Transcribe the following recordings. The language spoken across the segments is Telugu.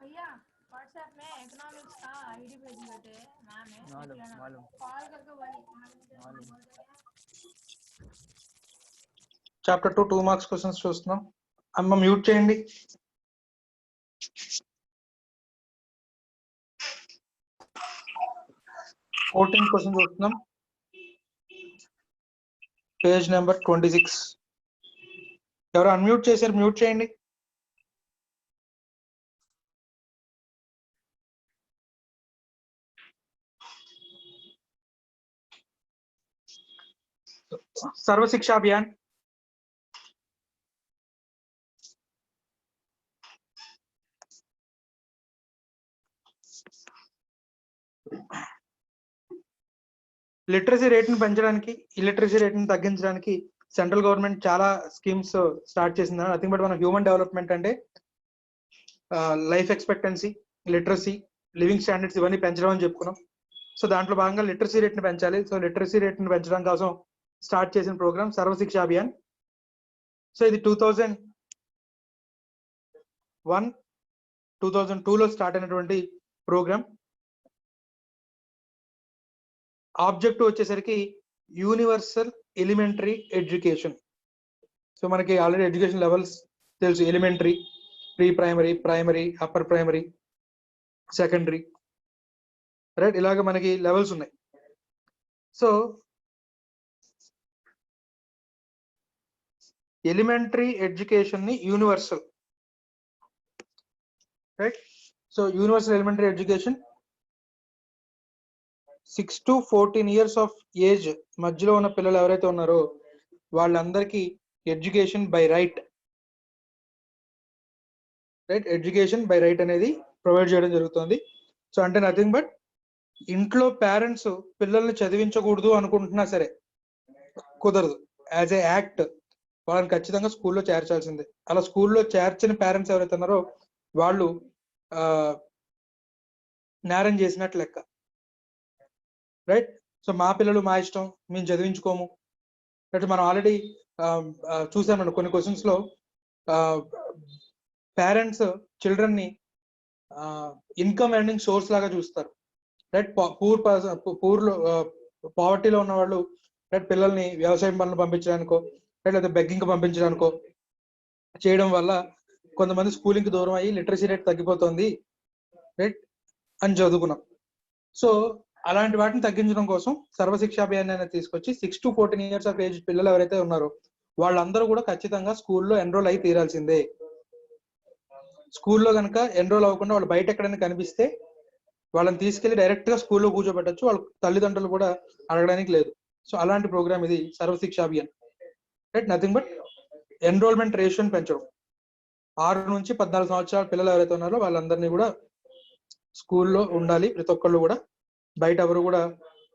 भैया व्हाट्सएप में इकोनॉमिक्स का आईडी भेज देते मैम है मालूम कॉल करके वही చాప్టర్ 2 2 మార్క్స్ క్వశ్చన్స్ చూస్తున్నాం. అమ్మ మ్యూట్ చేయండి. ఫోర్టీన్ క్వశ్చన్ చూస్తున్నాం. Page number 26. ఎవరు అన్మ్యూట్ చేశారు? మ్యూట్ చేయండి. సర్వశిక్షా అభియాన్ లిటరసీ రేట్ని పెంచడానికి, ఇలిటరసీ రేట్ని తగ్గించడానికి సెంట్రల్ గవర్నమెంట్ చాలా స్కీమ్స్ స్టార్ట్ చేసింది. నథింగ్ బట్ మన హ్యూమన్ డెవలప్మెంట్ అంటే life expectancy, literacy, living standards ఇవన్నీ పెంచడం అని చెప్పుకున్నాం. సో దాంట్లో భాగంగా లిటరసీ రేట్ని పెంచాలి. సో లిటరసీ రేట్ని పెంచడం కోసం స్టార్ట్ చేసిన ప్రోగ్రామ్ సర్వశిక్ష అభియాన్. సో ఇది 2001, 2002లో స్టార్ట్ అయినటువంటి ప్రోగ్రామ్. ఆబ్జెక్టివ్ వచ్చేసరికి యూనివర్సల్ ఎలిమెంటరీ ఎడ్యుకేషన్. సో మనకి ఆల్రెడీ ఎడ్యుకేషన్ లెవెల్స్ తెలుసు. Elementary, pre primary, primary, upper primary, secondary, right? ఇలాగ మనకి లెవెల్స్ ఉన్నాయి. సో ఎలిమెంటరీ ఎడ్యుకేషన్ ని universal, right? So universal elementary education 6 to 14 years of age మధ్యలో ఉన్న పిల్లలు ఎవరైతే ఉన్నారో వాళ్ళందరికీ education by right, right? Education by right అనేది ప్రొవైడ్ చేయడం జరుగుతుంది. సో అంటే నథింగ్ బట్ ఇంట్లో పేరెంట్స్ పిల్లల్ని చదివించకూడదు అనుకుంటున్నా సరే కుదరదు. యాజ్ ఏ యాక్ట్ వాళ్ళని ఖచ్చితంగా స్కూల్లో చేర్చాల్సిందే. అలా స్కూల్లో చేర్చని పేరెంట్స్ ఎవరైతే ఉన్నారో వాళ్ళు నేరం చేసినట్లు లెక్క, రైట్? సో మా పిల్లలు మా ఇష్టం, మేము చదివించుకోము. రైట్? మనం ఆల్రెడీ చూసామండి కొన్ని క్వశ్చన్స్ లో పేరెంట్స్ చిల్డ్రన్ ని ఇన్కమ్ ఎర్నింగ్ సోర్స్ లాగా చూస్తారు, రైట్? పూర్లో పావర్టీలో ఉన్న వాళ్ళు రైట్ పిల్లల్ని వ్యవసాయం పనులు పంపించడానికో రైట్ లేదా బెగ్గింగ్ పంపించడానికో చేయడం వల్ల కొంతమంది స్కూలింగ్ కి దూరం అయ్యి లిటరసీ రేట్ తగ్గిపోతుంది, రైట్ అని చదువుకున్నాం. సో అలాంటి వాటిని తగ్గించడం కోసం సర్వశిక్ష అభియాన్ అనేది తీసుకొచ్చి 6 to 14 years ఆఫ్ ఏజ్ పిల్లలు ఎవరైతే ఉన్నారో వాళ్ళందరూ కూడా ఖచ్చితంగా స్కూల్లో ఎన్రోల్ అయి తీరాల్సిందే. స్కూల్లో కనుక ఎన్రోల్ అవ్వకుండా వాళ్ళు బయట ఎక్కడైనా కనిపిస్తే వాళ్ళని తీసుకెళ్లి డైరెక్ట్ గా స్కూల్లో కూర్చోబెట్టచ్చు. వాళ్ళ తల్లిదండ్రులు కూడా అడగడానికి లేదు. సో అలాంటి ప్రోగ్రామ్ ఇది Sarva Shiksha Abhiyan, right? Nothing but enrolment రేషియోని పెంచడం. 6 నుంచి 14 సంవత్సరాల పిల్లలు ఎవరైతే ఉన్నారో వాళ్ళందరినీ కూడా స్కూల్లో ఉండాలి. ప్రతి ఒక్కళ్ళు కూడా బయట ఎవరు కూడా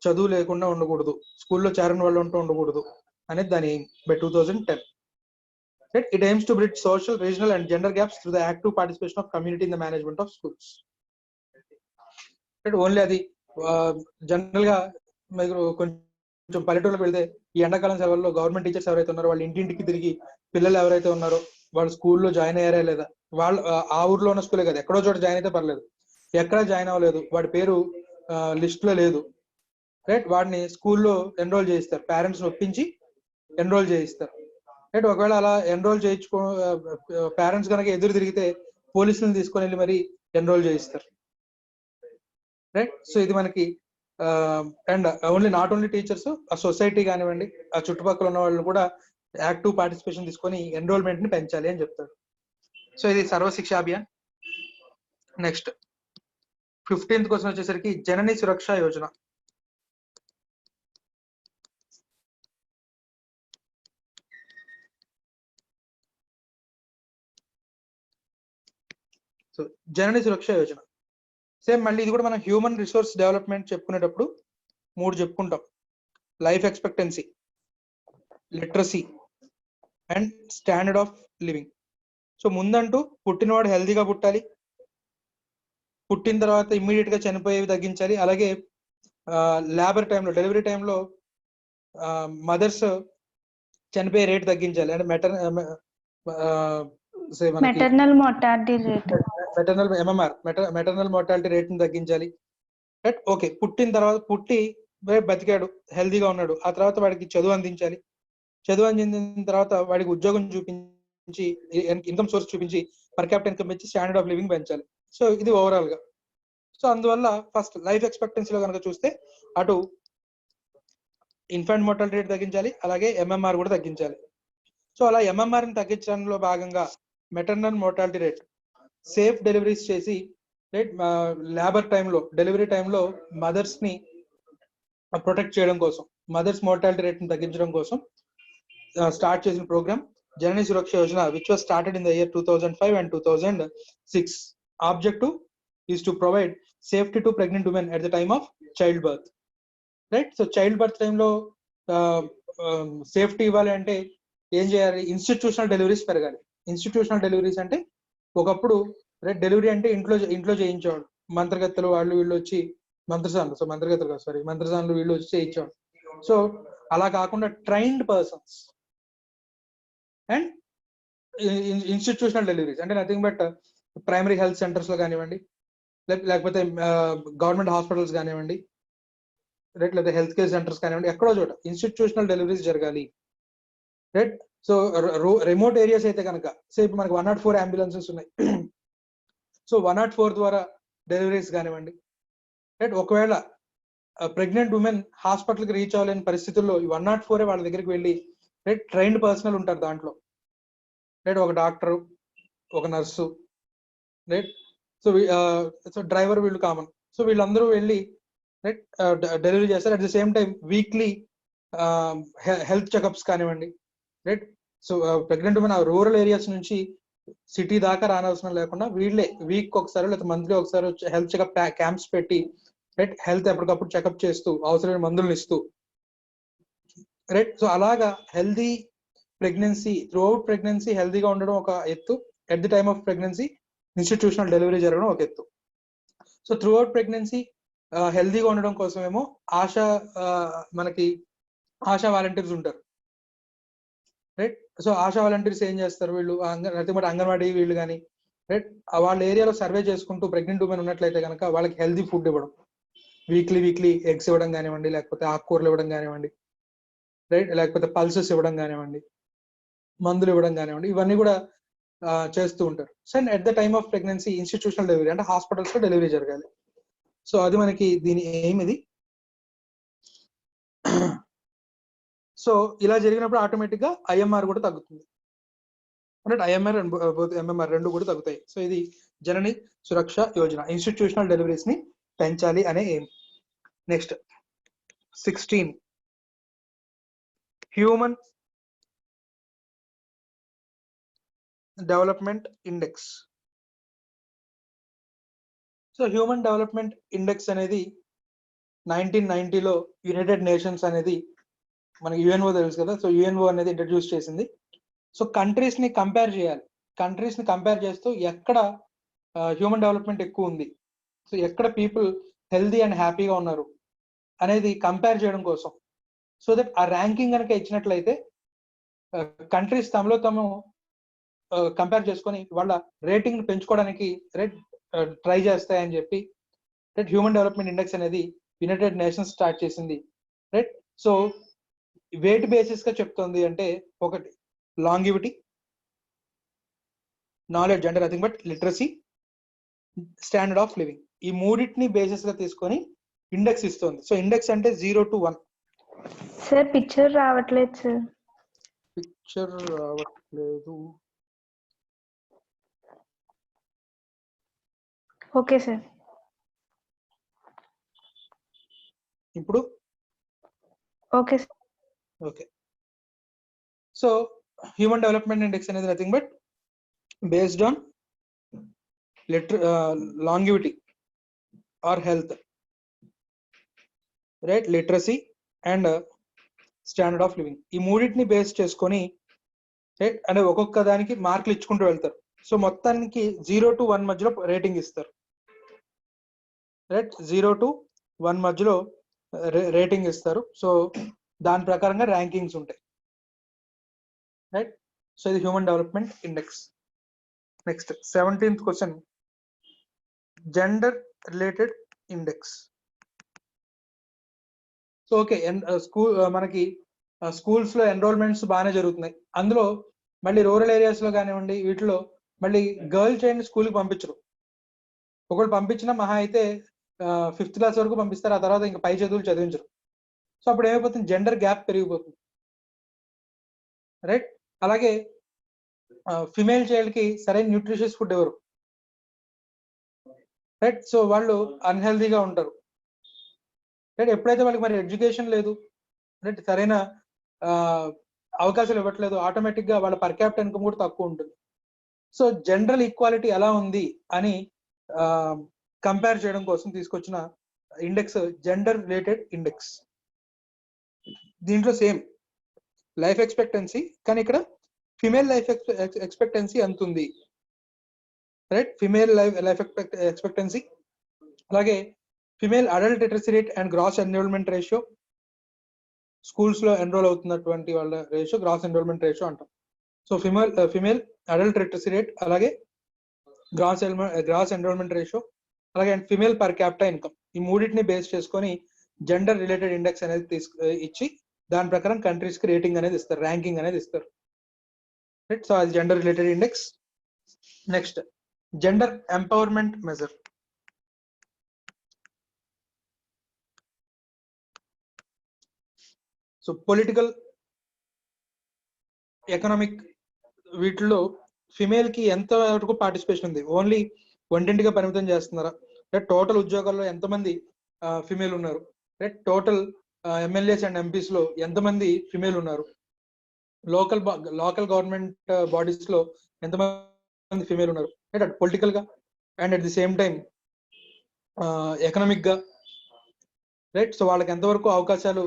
చదువు లేకుండా ఉండకూడదు, స్కూల్లో చేరని వాళ్ళు ఉండకూడదు అనేది దాని aim by 2010. Right? It aims to bridge social, regional and gender gaps through the active participation of community in the management of schools. Right? Only అది జనరల్ గా మీరు కొంచెం పల్లెటూరులకు వెళ్తే ఈ ఎండాకాలం సెలవుల్లో గవర్నమెంట్ టీచర్స్ ఎవరైతే ఉన్నారో వాళ్ళు ఇంటింటికి తిరిగి పిల్లలు ఎవరైతే ఉన్నారో వాళ్ళు స్కూల్లో జాయిన్ అయ్యారా లేదా, వాళ్ళు ఆ ఊర్లో ఉన్న స్కూలే కదా, ఎక్కడో చోట జాయిన్ అయితే పర్లేదు, ఎక్కడ జాయిన్ అవ్వలేదు వాడి పేరు లిస్ట్ లో లేదు, రైట్? వాడిని స్కూల్లో ఎన్రోల్ చేయిస్తారు, పేరెంట్స్ ఒప్పించి ఎన్రోల్ చేయిస్తారు, రైట్? ఒకవేళ అలా ఎన్రోల్ చేయించుకో పేరెంట్స్ కనుక ఎదురు తిరిగితే పోలీసులను తీసుకొని వెళ్ళి మరి ఎన్రోల్ చేయిస్తారు, రైట్? సో ఇది మనకి and only not only teachers, ఆ సొసైటీ కానివ్వండి, ఆ చుట్టుపక్కల ఉన్న వాళ్ళు కూడా యాక్టివ్ పార్టిసిపేషన్ తీసుకొని ఎన్రోల్మెంట్ ని పెంచాలి అని చెప్తారు. సో ఇది Sarva Shiksha Abhiyan. Next 15th question వచ్చేసరికి జనని సురక్ష యోజన. సో జనని సురక్ష యోజన సేమ్ మళ్ళీ ఇది కూడా మనం హ్యూమన్ రిసోర్స్ డెవలప్మెంట్ చెప్పుకునేటప్పుడు 3 చెప్పుకుంటాం: life expectancy, literacy and standard of living. So ముందంటూ పుట్టినవాడు హెల్తీగా పుట్టాలి, పుట్టిన తర్వాత ఇమ్మీడియట్ గా చనిపోయేవి తగ్గించాలి, అలాగే లేబర్ టైంలో, డెలివరీ టైంలో మదర్స్ చనిపోయే రేట్ తగ్గించాలి. అంటే సే మనకి maternal mortality rate maternal MMR maternal mortality rate ని తగ్గించాలి. రైట్, ఓకే, పుట్టిన తర్వాత పుట్టి బతికాడు, హెల్దీగా ఉన్నాడు, ఆ తర్వాత వాడికి చదువు అందించాలి. చదువు అందించిన తర్వాత వాడికి ఉద్యోగం చూపించి, ఇన్కమ్ సోర్స్ చూపించి, పర్ క్యాపిటల్ ఇన్కమ్ ఇచ్చి స్టాండర్డ్ ఆఫ్ లివింగ్ పెంచాలి. సో ఇది ఓవరాల్ గా. సో అందువల్ల ఫస్ట్ లైఫ్ ఎక్స్పెక్టెన్సీలో కనుక చూస్తే అటు ఇన్ఫాంట్ మోర్టాలిటీ రేట్ తగ్గించాలి, అలాగే ఎంఎంఆర్ కూడా తగ్గించాలి. సో అలా ఎంఎంఆర్ ని తగ్గించడంలో భాగంగా maternal mortality rate, safe deliveries చేసి, రైట్, లేబర్ టైంలో, డెలివరీ టైంలో మదర్స్ ని ప్రొటెక్ట్ చేయడం కోసం, మదర్స్ మోర్టాలిటీ రేట్ ని తగ్గించడం కోసం స్టార్ట్ చేసిన program Janani Suraksha Yojana, which was started in the year 2005 and 2006. Objective is to provide safety to pregnant women at the time of child birth. Right, so child birth టైంలో సేఫ్టీ ఇవ్వాలి అంటే ఏం చేయాలి? ఇన్స్టిట్యూషనల్ డెలివరీస్ పెరగాలి. ఇన్స్టిట్యూషనల్ డెలివరీస్ అంటే ఒకప్పుడు రైట్ డెలివరీ అంటే ఇంట్లో చేయించేవాడు, మంత్రగత్తెలు వాళ్ళు వీళ్ళు వచ్చి, మంత్రసానులు వీళ్ళు వచ్చి చేయించేవాడు. సో అలా కాకుండా trained persons and institutional deliveries అంటే nothing but primary health centres లో కానివ్వండి, లేకపోతే గవర్నమెంట్ హాస్పిటల్స్ కానివ్వండి, రైట్, లేదా హెల్త్ కేర్ సెంటర్స్ కానివ్వండి, ఎక్కడో చోట ఇన్స్టిట్యూషనల్ డెలివరీస్ జరగాలి. రైట్, సో రిమోట్ ఏరియాస్ అయితే కనుక, సో ఇప్పుడు మనకి 104 అంబులెన్సెస్ ఉన్నాయి. సో 104 ద్వారా డెలివరీస్ కానివ్వండి. రైట్, ఒకవేళ ప్రెగ్నెంట్ ఉమెన్ హాస్పిటల్కి రీచ్ అవ్వలేని పరిస్థితుల్లో ఈ 104 వాళ్ళ దగ్గరికి వెళ్ళి, రైట్, ట్రైన్డ్ పర్సనల్ ఉంటారు దాంట్లో, రైట్, ఒక డాక్టరు, ఒక నర్సు, రైట్, సో డ్రైవర్, వీళ్ళు కామన్. సో వీళ్ళందరూ వెళ్ళి రైట్ డెలివరీ చేస్తారు. At the same time weekly health checkups కానివ్వండి. రైట్, సో ప్రెగ్నెంట్ ఉమెన్ ఆ రూరల్ ఏరియాస్ నుంచి సిటీ దాకా రానవసరం లేకుండా వీళ్ళే వీక్ ఒకసారి లేదా మంత్లీ ఒకసారి హెల్త్ చెకప్ క్యాంప్స్ పెట్టి, రైట్, హెల్త్ ఎప్పటికప్పుడు చెకప్ చేస్తూ అవసరమైన మందులను ఇస్తూ, రైట్, సో అలాగా healthy pregnancy, through out pregnancy హెల్దీగా ఉండడం ఒక ఎత్తు, at the time of pregnancy institutional delivery జరగడం ఒక ఎత్తు. సో త్రూ అవుట్ ప్రెగ్నెన్సీ హెల్దీగా ఉండడం కోసమేమో మనకి ఆశా వాలంటీర్స్ ఉంటారు. రైట్, సో ఆశా వాలంటీర్స్ ఏం చేస్తారు? వీళ్ళు అంగన్వాడీ వీళ్ళు కానీ, రైట్, వాళ్ళ ఏరియాలో సర్వే చేసుకుంటూ ప్రెగ్నెంట్ ఉమెన్ ఉన్నట్లయితే కనుక వాళ్ళకి హెల్దీ ఫుడ్ ఇవ్వడం, వీక్లీ ఎగ్స్ ఇవ్వడం కానివ్వండి, లేకపోతే ఆకుకూరలు ఇవ్వడం కానివ్వండి, రైట్, లేకపోతే పల్సెస్ ఇవ్వడం కానివ్వండి, మందులు ఇవ్వడం కానివ్వండి, ఇవన్నీ కూడా చేస్తూ ఉంటారు. So at the time of pregnancy institutional delivery అంటే హాస్పిటల్స్ లో డెలివరీ జరగాలి. సో అది మనకి దీని ఎయిమ్ ఇది. సో ఇలా జరిగినప్పుడు ఆటోమేటిక్ గా ఐఎంఆర్ కూడా తగ్గుతుంది, అంటే ఐఎంఆర్ అండ్ ఎంఎంఆర్ రెండు కూడా తగ్గుతాయి. సో ఇది జనని సురక్ష యోజన, ఇన్స్టిట్యూషనల్ డెలివరీస్ ని పెంచాలి అనే aim. Next 16 human development index. So human development index అనేది 1990లో యునైటెడ్ నేషన్స్ అనేది, మనకి యుఎన్ఓ తెలుసు కదా, సో యుఎన్ఓ అనేది ఇంట్రడ్యూస్ చేసింది. సో కంట్రీస్ ని కంపేర్ చేయాలి, కంట్రీస్ ని కంపేర్ చేస్తూ ఎక్కడ హ్యూమన్ డెవలప్మెంట్ ఎక్కువ ఉంది, సో ఎక్కడ పీపుల్ హెల్దీ అండ్ హ్యాపీగా ఉన్నారు అనేది కంపేర్ చేయడం కోసం, సో దట్ ఆ ర్యాంకింగ్ కనుక ఇచ్చినట్లయితే కంట్రీస్ తమలో తాము కంపేర్ చేసుకొని వాళ్ళ రేటింగ్ పెంచుకోవడానికి ట్రై చేస్తాయని చెప్పి రైట్ హ్యూమన్ డెవలప్మెంట్ ఇండెక్స్ అనేది యునైటెడ్ నేషన్స్ స్టార్ట్ చేసింది. రైట్, సో వేటి బేసిస్ గా చెప్తుంది అంటే, ఒకటి లాంగివిటీ, నాలెడ్జ్ అంటే nothing but literacy, standard of living, ఈ మూడింటిని బేసిస్ గా తీసుకొని ఇండెక్స్ ఇస్తుంది. సో ఇండెక్స్ అంటే 0 to 1. సార్ పిక్చర్ రావట్లేదు సార్. పిక్చర్ రావట్లేదు. Okay sir. ఇప్పుడు okay sir. Okay, so human development index అనేది nothing but based on longevity or health, right, literacy and standard of living, ఈ మూడింటిని బేస్ చేసుకొని రైట్ అంటే ఒక్కొక్క దానికి మార్కులు ఇచ్చుకుంటూ వెళ్తారు. సో మొత్తానికి 0 to 1 మధ్యలో రేటింగ్ ఇస్తారు. రైట్, 0 to 1 మధ్యలో రేటింగ్ ఇస్తారు. సో దాని ప్రకారంగా ర్యాంకింగ్స్ ఉంటాయి. రైట్, సో ఇది human development index. Next 17th question, gender related index. So okay, school మనకి స్కూల్స్ లో ఎన్రోల్మెంట్స్ బాగానే జరుగుతున్నాయి. అందులో మళ్ళీ రూరల్ ఏరియాస్ లో కానివ్వండి, వీటిలో మళ్ళీ గర్ల్ చైల్డ్ స్కూల్కి పంపించరు. ఒకళ్ళు పంపించినా మహా అయితే 5th క్లాస్ వరకు పంపిస్తారు, ఆ తర్వాత ఇంకా పై చదువులు చదివించరు. సో అప్పుడు ఏమైపోతుంది, జెండర్ గ్యాప్ పెరిగిపోతుంది, రైట్. అలాగే ఫిమేల్ చైల్డ్ కి సరైన న్యూట్రిషియస్ ఫుడ్ ఎవరు, రైట్. సో వాళ్ళు అన్హెల్దీగా ఉంటారు, రైట్. ఎప్పుడైతే వాళ్ళకి మరి ఎడ్యుకేషన్ లేదు, రైట్, సరైన అవకాశాలు ఇవ్వట్లేదు, ఆటోమేటిక్ గా వాళ్ళ పర్ క్యాపిటల్ ఇన్కమ్ కూడా తక్కువ ఉంటుంది. సో జనరల్ ఈక్వాలిటీ ఎలా ఉంది అని కంపేర్ చేయడం కోసం తీసుకొచ్చిన ఇండెక్స్ జెండర్ రిలేటెడ్ ఇండెక్స్. దీంట్లో సేమ్ లైఫ్ ఎక్స్పెక్టెన్సీ, కానీ ఇక్కడ ఫిమేల్ లైఫ్ ఎక్స్పెక్టెన్సీ ఎంత ఉంది, రైట్. ఫిమేల్ లైఫ్ ఎక్స్పెక్టెన్సీ, అలాగే female adult literacy rate and gross enrolment ratio, schools లో ఎన్రోల్ అవుతున్నటువంటి వాళ్ళ రేషియో గ్రాస్ ఎన్రోల్మెంట్ రేషియో అంటాం. So female adult literacy rate, అలాగే గ్రాస్ ఎన్రోల్మెంట్ రేషియో, అలాగే ఫిమేల్ పర్ క్యాపిటల్ ఇన్కమ్, ఈ మూడింటిని బేస్ చేసుకొని జెండర్ రిలేటెడ్ ఇండెక్స్ అనేది ఇచ్చి దాని ప్రకారం కంట్రీస్ కి రేటింగ్ అనేది ఇస్తారు, ర్యాంకింగ్ అనేది ఇస్తారు, రైట్. సో అది gender related index. Next gender empowerment measure. So political, economic వీటిలో ఫిమేల్ కి ఎంత వరకు పార్టిసిపేషన్ ఉంది, ఓన్లీ వంటింటిగా పరిమితం చేస్తున్నారా, టోటల్ ఉద్యోగాల్లో ఎంతమంది ఫిమేల్ ఉన్నారు, right. Total MLAs and MPs లో ఎంతమంది ఫిమేల్ ఉన్నారు, లోకల్ గవర్నమెంట్ బాడీస్ లో ఎంతమంది ఫిమేల్ ఉన్నారు, రైట్. అట్ పొలిటికల్ గా and at the same time economic గా, రైట్. సో వాళ్ళకి ఎంతవరకు అవకాశాలు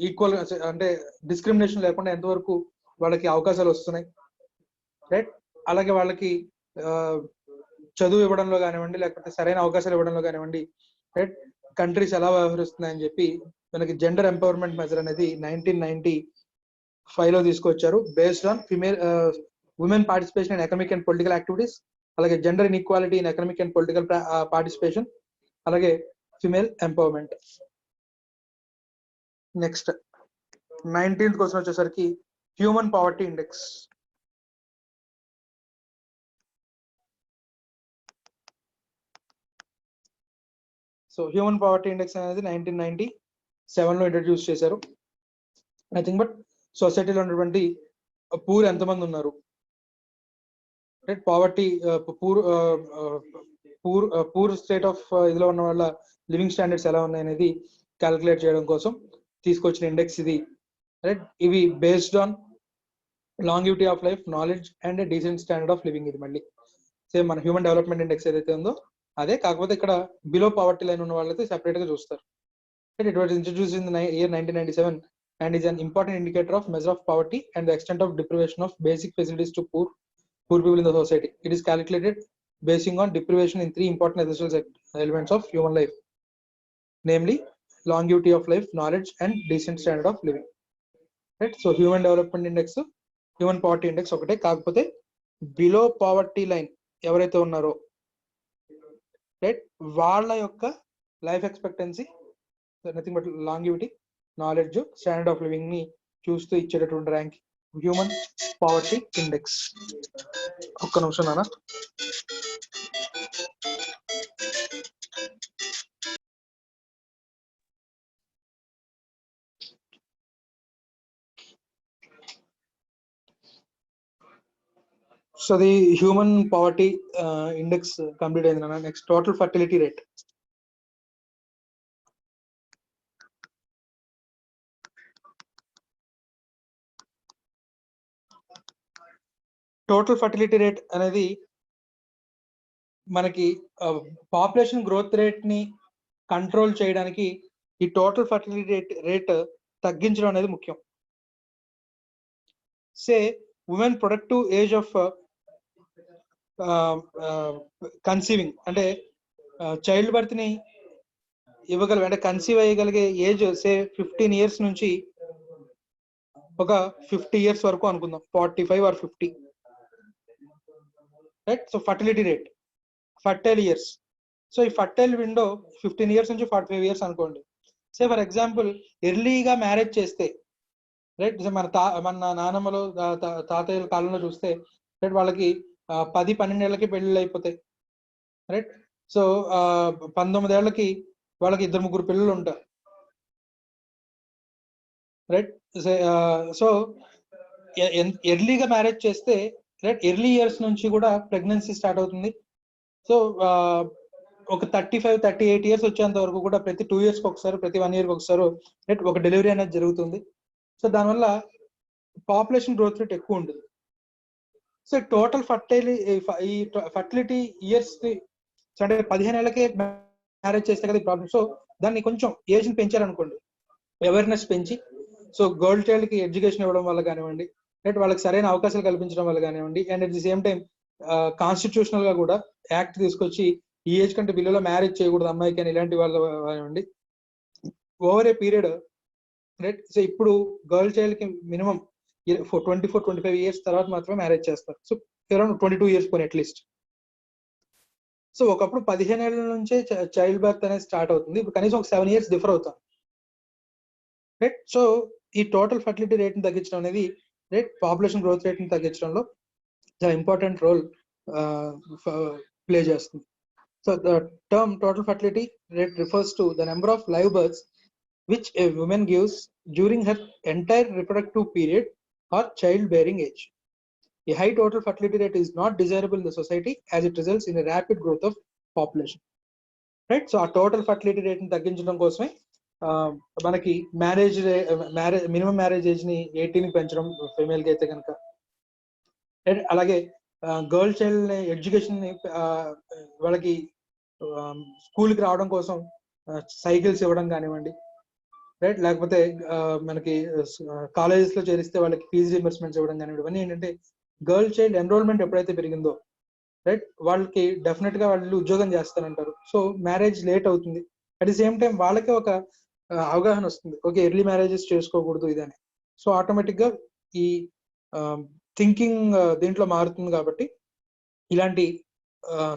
ఈక్వల్, అంటే డిస్క్రిమినేషన్ లేకుండా ఎంతవరకు వాళ్ళకి అవకాశాలు వస్తున్నాయి, రైట్. అలాగే వాళ్ళకి చదువు ఇవ్వడంలో కానివ్వండి, లేకపోతే సరైన అవకాశాలు ఇవ్వడంలో కానివ్వండి, రైట్, కంట్రీస్ ఎలా వ్యవహరిస్తున్నాయని చెప్పి మనకి జెండర్ ఎంపవర్మెంట్ మెజర్ అనేది 1995 లో తీసుకొచ్చారు, based on female women participation in economic and political activities, అలాగే gender inequality in economic and political participation, అలాగే female empowerment. Next 19th question వచ్చేసరికి human poverty index. So human poverty index అనేది 1997 లో ఇంట్రడ్యూస్ చేశారు. నథింగ్ బట్ సొసైటీలో ఉన్నటువంటి పూర్ ఎంతమంది ఉన్నారు, right. Poverty poor state of ఇదిలో ఉన్న వాళ్ళ లివింగ్ స్టాండర్డ్స్ ఎలా ఉన్నాయి అనేది క్యాలిక్యులేట్ చేయడం కోసం తీసుకొచ్చిన ఇండెక్స్ ఇది, రైట్. ఇవి based on longevity of life, knowledge and decent standard of living. ఇది మళ్ళీ సేమ్ మన హ్యూమన్ డెవలప్మెంట్ ఇండెక్స్ ఏదైతే ఉందో అదే, కాకపోతే ఇక్కడ బిలో పావర్టీ లైన్ ఉన్న వాళ్ళైతే సెపరేట్ గా చూస్తారు. It was introduced in the year 1997 and is an important indicator of measure of poverty and the extent of deprivation of basic facilities to poor people in the society. It is calculated basing on deprivation in three important essential elements of human life, namely longevity of life, knowledge and decent standard of living, right. So human development index, human poverty index ఒకటే, కాకపోతే బిలో పావర్టీ లైన్ ఎవరైతే ఉన్నారో, రైట్, వాళ్ళ యొక్క life expectancy, nothing but longevity, knowledge, standard of living ని చూస్తూ ఇచ్చేటటువంటి ర్యాంక్ హ్యూమన్ పావర్టీ ఇండెక్స్. ఒక్క నిమిషం నాన్న. So the human poverty index complete అయింది నాన్న. Next total fertility rate. Total fertility rate అనేది మనకి పాపులేషన్ గ్రోత్ రేట్ ని కంట్రోల్ చేయడానికి ఈ టోటల్ ఫర్టిలిటీ రేట్ తగ్గించడం అనేది ముఖ్యం. Say women productive age of conceiving, అంటే చైల్డ్ బర్త్ ని ఇవ్వగలిగే, అంటే కన్సీవ్ అయ్యగలిగే ఏజ్ సే 15 years నుంచి ఒక 50 years వరకు అనుకుందాం, 45 or 50. Right. So fertility rate, fertile years. So ఈ ఫర్టైల్ విండో 15 years నుంచి 45 years అనుకోండి. సే ఫర్ ఎగ్జాంపుల్ ఎర్లీగా మ్యారేజ్ చేస్తే, రైట్, మన నానమ్మలో తాతయ్యల కాలంలో చూస్తే రైట్ వాళ్ళకి 10-12 ఏళ్ళకి పెళ్లిళ్ళు అయిపోతాయి. రైట్. సో 19 ఏళ్ళకి వాళ్ళకి 2-3 పిల్లలు ఉంటారు. రైట్. సో ఎర్లీగా మ్యారేజ్ చేస్తే రైట్ ఎర్లీ ఇయర్స్ నుంచి కూడా ప్రెగ్నెన్సీ స్టార్ట్ అవుతుంది. సో ఒక 35-38 years వచ్చేంత వరకు కూడా ప్రతి 2 years ఒకసారి, ప్రతి 1 year ఒకసారి రైట్ ఒక డెలివరీ అనేది జరుగుతుంది. సో దానివల్ల పాపులేషన్ గ్రోత్ రేట్ ఎక్కువ ఉంటుంది. సో టోటల్ ఈ ఫర్టిలిటీ ఇయర్స్ అంటే 15 ఏళ్ళకే మ్యారేజ్ చేస్తే కదా ఈ ప్రాబ్లమ్. సో దాన్ని కొంచెం ఏజ్ ని పెంచారనుకోండి, అవేర్నెస్ పెంచి, సో గర్ల్ చైల్డ్ కి ఎడ్యుకేషన్ ఇవ్వడం వల్ల కానివ్వండి, రైట్ వాళ్ళకి సరైన అవకాశాలు కల్పించడం వల్ల కానివ్వండి, and at the same time constitutional గా కూడా యాక్ట్ తీసుకొచ్చి ఈ ఏజ్ కంటే బిల్లులో మ్యారేజ్ చేయకూడదు అమ్మాయికి అని ఇలాంటి వాళ్ళు కానివ్వండి, over a period right. So ఇప్పుడు గర్ల్ చైల్డ్ కి మినిమం 24-25 years తర్వాత మాత్రమే మ్యారేజ్ చేస్తారు. సో అరౌండ్ 22 years పోనీ అట్లీస్ట్. సో ఒకప్పుడు 15 ఏళ్ళ నుంచే చైల్డ్ బర్త్ అనేది స్టార్ట్ అవుతుంది, ఇప్పుడు కనీసం ఒక 7 years డిఫర్ అవుతాం. రైట్. సో ఈ టోటల్ ఫర్టిలిటీ రేట్ ని తగ్గించడం అనేది రైట్ పాపులేషన్ గ్రోత్ రేట్ ని తగ్గించడంలో చాలా ఇంపార్టెంట్ రోల్ ప్లే చేస్తుంది. So the term total fertility rate refers to the number of live births which a woman gives during her entire reproductive period or childbearing age. A high total fertility rate is not desirable in the society as it results in a rapid growth of population. Right. So ఆ టోటల్ ఫర్టిలిటీ రేట్ ని తగ్గించడం కోసమే మనకి మినిమం మ్యారేజ్ ఏజ్ ని 18 కి పెంచడం ఫీమేల్ కి అయితే కనుక, అలాగే గర్ల్ చైల్డ్ ఎడ్యుకేషన్ ని వాళ్ళకి స్కూల్ కి రావడం కోసం సైకిల్స్ ఇవ్వడం కానివ్వండి, రైట్, లేకపోతే మనకి కాలేజెస్ లో చేరిస్తే వాళ్ళకి ఫీజు రీంబర్స్మెంట్స్ ఇవ్వడం కానివ్వండి. ఇవన్నీ ఏంటంటే గర్ల్ చైల్డ్ ఎన్రోల్మెంట్ ఎప్పుడైతే పెరిగిందో రైట్ వాళ్ళకి డెఫినెట్ గా వాళ్ళు ఉద్యోగం చేస్తారంటారు. సో మ్యారేజ్ లేట్ అవుతుంది. అట్ ది సేమ్ టైం వాళ్ళకి ఒక అవగాహన వస్తుంది, ఓకే ఎర్లీ మ్యారేజెస్ చేసుకోకూడదు ఇదని. సో ఆటోమేటిక్ గా ఈ థింకింగ్ దీంట్లో మారుతుంది. కాబట్టి ఇలాంటి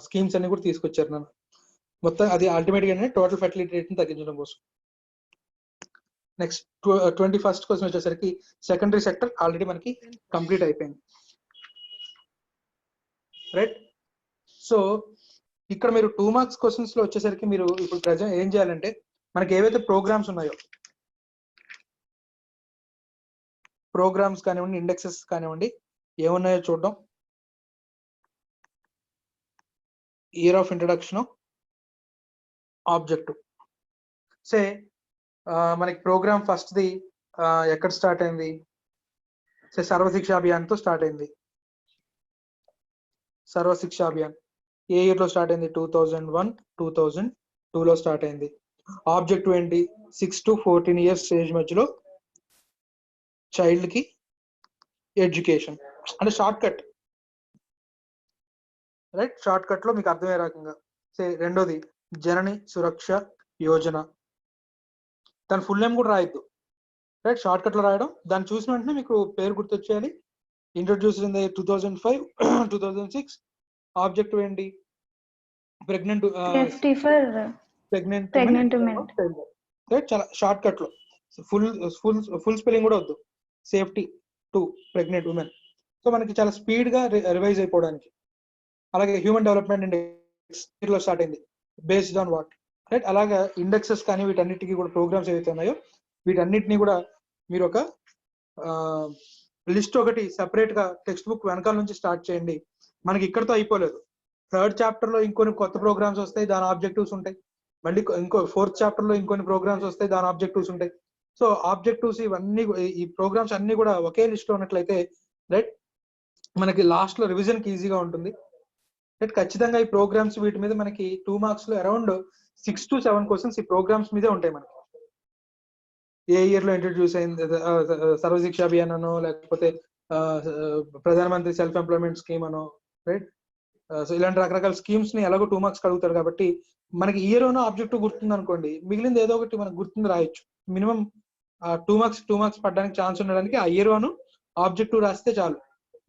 స్కీమ్స్ అన్ని కూడా తీసుకొచ్చారు నన్ను మొత్తం. అది అల్టిమేట్ గా టోటల్ ఫర్టిలిటీ రేట్ ని తగ్గించడం కోసం. నెక్స్ట్ 21st క్వశ్చన్ వచ్చేసరికి సెకండరీ సెక్టర్ ఆల్రెడీ మనకి కంప్లీట్ అయిపోయింది. రైట్. సో ఇక్కడ మీరు 2 marks క్వశ్చన్స్ లో వచ్చేసరికి మీరు ఇప్పుడు ప్రజెంట్ ఏం చేయాలంటే మనకి ఏవైతే ప్రోగ్రామ్స్ ఉన్నాయో, ప్రోగ్రామ్స్ కానివ్వండి, ఇండెక్సెస్ కానివ్వండి, ఏమున్నాయో చూద్దాం. Year of introduction, objective. Say మనకి ప్రోగ్రామ్ ఫస్ట్ ది ఎక్కడ స్టార్ట్ అయింది, సే సర్వశిక్ష అభియాన్ తో స్టార్ట్ అయింది. సర్వశిక్ష అభియాన్ ఏ ఇయర్ లో స్టార్ట్ అయింది? 2001-2002 లో స్టార్ట్ అయింది. ఆబ్జెక్టివ్ ఏంటి? 6 to 14 years ఏజ్ మధ్యలో చైల్డ్ కి ఎడ్యుకేషన్ అంటే short cut, right. Short cut లో మీకు అర్థమయ్యే రకంగా. రెండోది జనని సురక్ష యోజన. దాని ఫుల్ నేమ్ కూడా రాయొద్దు, రైట్, షార్ట్ కట్ లో రాయడం. దాన్ని చూసిన వెంటనే మీకు పేరు గుర్తొచ్చేయాలి. Introduced in 2005-2006. ఆబ్జెక్టివ్ ఏంటి? Pregnant right. చాలా షార్ట్ కట్ లో, ఫుల్ స్పెల్లింగ్ కూడా వద్దు. Safety to pregnant women. So మనకి చాలా స్పీడ్ గా రివైజ్ అయిపోవడానికి. అలాగే హ్యూమన్ డెవలప్మెంట్ ఇండెక్స్ లో స్టార్ట్ అయింది, బేస్డ్ ఆన్ వాట్, రైట్. అలాగా ఇండెక్సెస్ కానీ వీటన్నిటికీ కూడా ప్రోగ్రామ్స్ ఏవైతే ఉన్నాయో వీటన్నిటిని కూడా మీరు ఒక లిస్ట్ ఒకటి సెపరేట్ గా టెక్స్ట్ బుక్ వెనకాల నుంచి స్టార్ట్ చేయండి. మనకి ఇక్కడతో అయిపోలేదు. 3rd chapter లో ఇంకొన్ని కొత్త ప్రోగ్రామ్స్ వస్తాయి, దాని ఆబ్జెక్టివ్స్ ఉంటాయి. మళ్ళీ ఇంకో 4th chapter లో ఇంకొన్ని ప్రోగ్రామ్స్ వస్తాయి, దాని ఆబ్జెక్టివ్స్ ఉంటాయి. సో ఆబ్జెక్టివ్స్ ఇవన్నీ ఈ ప్రోగ్రామ్స్ అన్ని కూడా ఒకే లిస్ట్ లో ఉన్నట్లయితే రైట్ మనకి లాస్ట్ లో రివిజన్ కి ఈజీగా ఉంటుంది. రైట్. ఖచ్చితంగా ఈ ప్రోగ్రామ్స్ వీటి మీద మనకి 2 marks లో అరౌండ్ 6 to 7 క్వశ్చన్స్ ఈ ప్రోగ్రామ్స్ మీదే ఉంటాయి. మనకి ఏ ఇయర్ లో ఇంట్రడ్యూస్ అయింది సర్వశిక్ష అభియాన్ అనో, లేకపోతే ప్రధానమంత్రి సెల్ఫ్ ఎంప్లాయ్మెంట్ స్కీమ్ అనో, రైట్. సో ఇలాంటి రకరకాల స్కీమ్స్ ని ఎలాగో 2 marks అడుగుతారు కాబట్టి మనకి ఇయర్ ఓనో ఆబ్జెక్టివ్ గుర్తుంది అనుకోండి, మిగిలింది ఏదో ఒకటి మనకు గుర్తుంది రాయొచ్చు. మినిమం 2 marks పడడానికి ఛాన్స్ ఉండడానికి ఆ ఇయర్ ఓను ఆబ్జెక్టివ్ రాస్తే చాలు.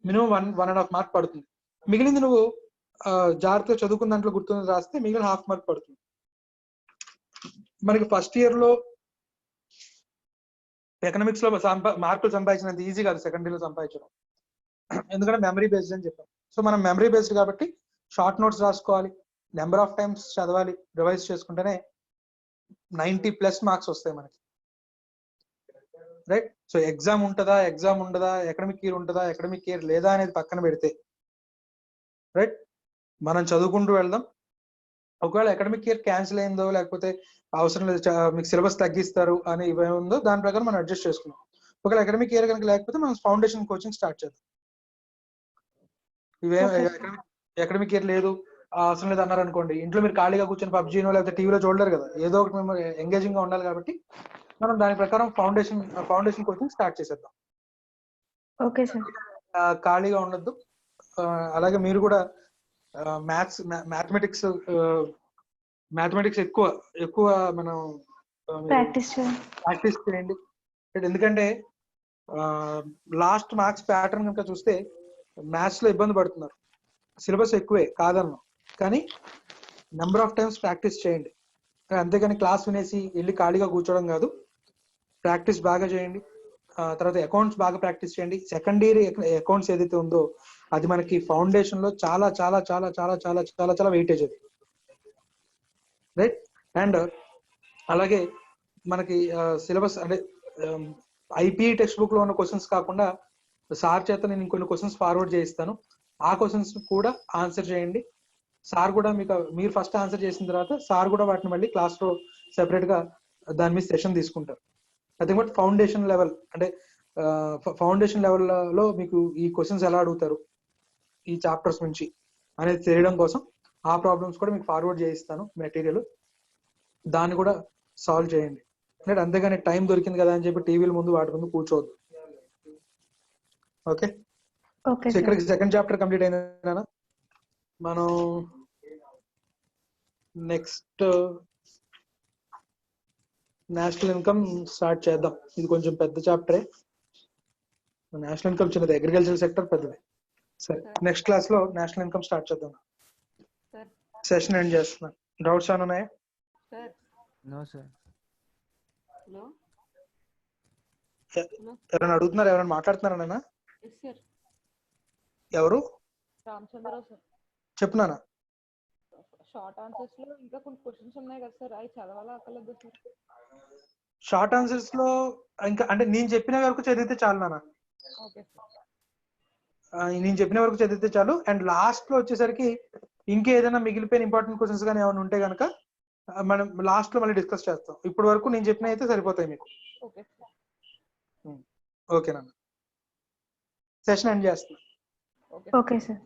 మినిమం 1.5 mark పడుతుంది. మిగిలింది నువ్వు జాగ్రత్తగా చదువుకున్న దాంట్లో గుర్తున్నది రాస్తే మిగిలిన హాఫ్ మార్క్ పడుతుంది. మనకి ఫస్ట్ ఇయర్ లో ఎకనామిక్స్ లో మార్కులు సంపాదించినంత ఈజీ కాదు సెకండ్ ఇయర్ లో సంపాదించడం, ఎందుకంటే మెమరీ బేస్డ్ అని చెప్పాం. సో మనం మెమరీ బేస్డ్ కాబట్టి షార్ట్ నోట్స్ రాసుకోవాలి, నెంబర్ ఆఫ్ టైమ్స్ చదవాలి, రివైజ్ చేసుకుంటేనే 90+ మార్క్స్ వస్తాయి మనకి, రైట్. సో ఎగ్జామ్ ఉంటుందా, ఎగ్జామ్ ఉండదా, ఎకడమిక్ ఇయర్ ఉంటుందా, ఎకడమిక్ ఇయర్ లేదా అనేది పక్కన పెడితే, రైట్, మనం చదువుకుంటూ వెళ్దాం. ఒకవేళ అకాడమిక్ ఇయర్ క్యాన్సిల్ అయిందో లేకపోతే అవసరం లేదు మీకు సిలబస్ తగ్గిస్తారు అని ఇవేముందో దాని ప్రకారం మనం అడ్జస్ట్ చేసుకున్నాం. ఒకవేళ అకాడమిక్ ఇయర్ కనుక లేకపోతే మనం ఫౌండేషన్ కోచింగ్ స్టార్ట్ చేద్దాం. ఇవేం అకాడమిక్ ఇయర్ లేదు అవసరం లేదు అన్నారు అనుకోండి, ఇంట్లో మీరు ఖాళీగా కూర్చొని పబ్జీనో లేకపోతే టీవీలో చూడలేరు కదా, ఏదో ఒకటి మేము ఎంగేజింగ్ గా ఉండాలి కాబట్టి మనం దాని ప్రకారం ఫౌండేషన్ కోచింగ్ స్టార్ట్ చేసేద్దాం. Okay sir. ఖాళీగా ఉండొద్దు. అలాగే మీరు కూడా మ్యాథమెటిక్స్ ఎక్కువ మనం ప్రాక్టీస్ చేయండి. ఎందుకంటే లాస్ట్ మార్క్స్ ప్యాటర్న్ కనుక చూస్తే మ్యాథ్స్ లో ఇబ్బంది పడుతున్నారు. సిలబస్ ఎక్కువే కాదన్నాం, కానీ నెంబర్ ఆఫ్ టైమ్స్ ప్రాక్టీస్ చేయండి. అంతేగాని క్లాస్ వినేసి వెళ్ళి ఖాళీగా కూర్చోవడం కాదు, ప్రాక్టీస్ బాగా చేయండి. తర్వాత అకౌంట్స్ బాగా ప్రాక్టీస్ చేయండి. సెకండ్ ఇయర్ అకౌంట్స్ ఏదైతే ఉందో అది మనకి ఫౌండేషన్ లో చాలా చాలా చాలా చాలా చాలా చాలా చాలా వెయిటేజ్ అది, రైట్. అండ్ అలాగే మనకి సిలబస్ అంటే ఐపీ టెక్స్ట్ బుక్ లో ఉన్న క్వశ్చన్స్ కాకుండా సార్ చేత నేను ఇంకొన్ని క్వశ్చన్స్ ఫార్వర్డ్ చేయిస్తాను, ఆ క్వశ్చన్స్ కూడా ఆన్సర్ చేయండి. సార్ కూడా మీరు ఫస్ట్ ఆన్సర్ చేసిన తర్వాత సార్ కూడా వాటిని మళ్ళీ క్లాస్ లో సెపరేట్ గా దాని మీద సెషన్ తీసుకుంటారు. అది బట్ ఫౌండేషన్ లెవెల్ అంటే ఫౌండేషన్ లెవెల్లో మీకు ఈ క్వశ్చన్స్ ఎలా అడుగుతారు ఈ చాప్టర్స్ నుంచి అనేది తెలియడం కోసం ఆ ప్రాబ్లమ్స్ కూడా మీకు ఫార్వర్డ్ చేయిస్తాను మెటీరియల్, దాన్ని కూడా సాల్వ్ చేయండి. అంటే అంతేగాని టైం దొరికింది కదా అని చెప్పి టీవీల ముందు వాటి ముందు కూర్చోవద్దు. ఓకే, సో ఇక్కడికి సెకండ్ చాప్టర్ కంప్లీట్ అయింది. మనం నెక్స్ట్ నేషనల్ ఇన్కమ్ స్టార్ట్ చేద్దాం. ఇది కొంచెం పెద్ద చాప్టరే. నేషనల్ ఇన్కమ్ చిన్నది, అగ్రికల్చర్ సెక్టర్ పెద్దది. సరే, నెక్స్ట్ క్లాస్ లో నేషనల్ ఇన్కమ్ స్టార్ట్ చేద్దాం. సెషన్ ఎండ్ చేస్తున్నాను. డౌట్స్ ఏమైనా ఉన్నాయా? ఎవరైనా అడుగుతున్నారు, ఎవరైనా మాట్లాడుతున్నారా? ఎవరు? చెప్పున్నానా? షార్ట్ ఆన్సర్స్ లో ఇంకా కొన్ని క్వశ్చన్స్ ఉన్నాయి కదా సార్, అవి చదవాలా అక్కర్లేదు సార్? షార్ట్ ఆన్సర్స్ లో ఇంకా అంటే నేను చెప్పిన వరకు చదివితే చాలు నాన్న. ఓకే సార్, నేను చెప్పిన వరకు చదివితే చాలు. అండ్ లాస్ట్ లో వచ్చేసరికి ఇంకేదైనా మిగిలిపోయిన ఇంపార్టెంట్ క్వశ్చన్స్ కానీ ఏమైనా ఉంటే కనుక మనం లాస్ట్ లో మళ్ళీ డిస్కస్ చేస్తాం. ఇప్పటి వరకు నేను చెప్పిన అయితే సరిపోతాయి మీకు. Okay sir. ఓకే నాన్న, సెషన్ ఎండ్ చేస్తాను. Okay sir.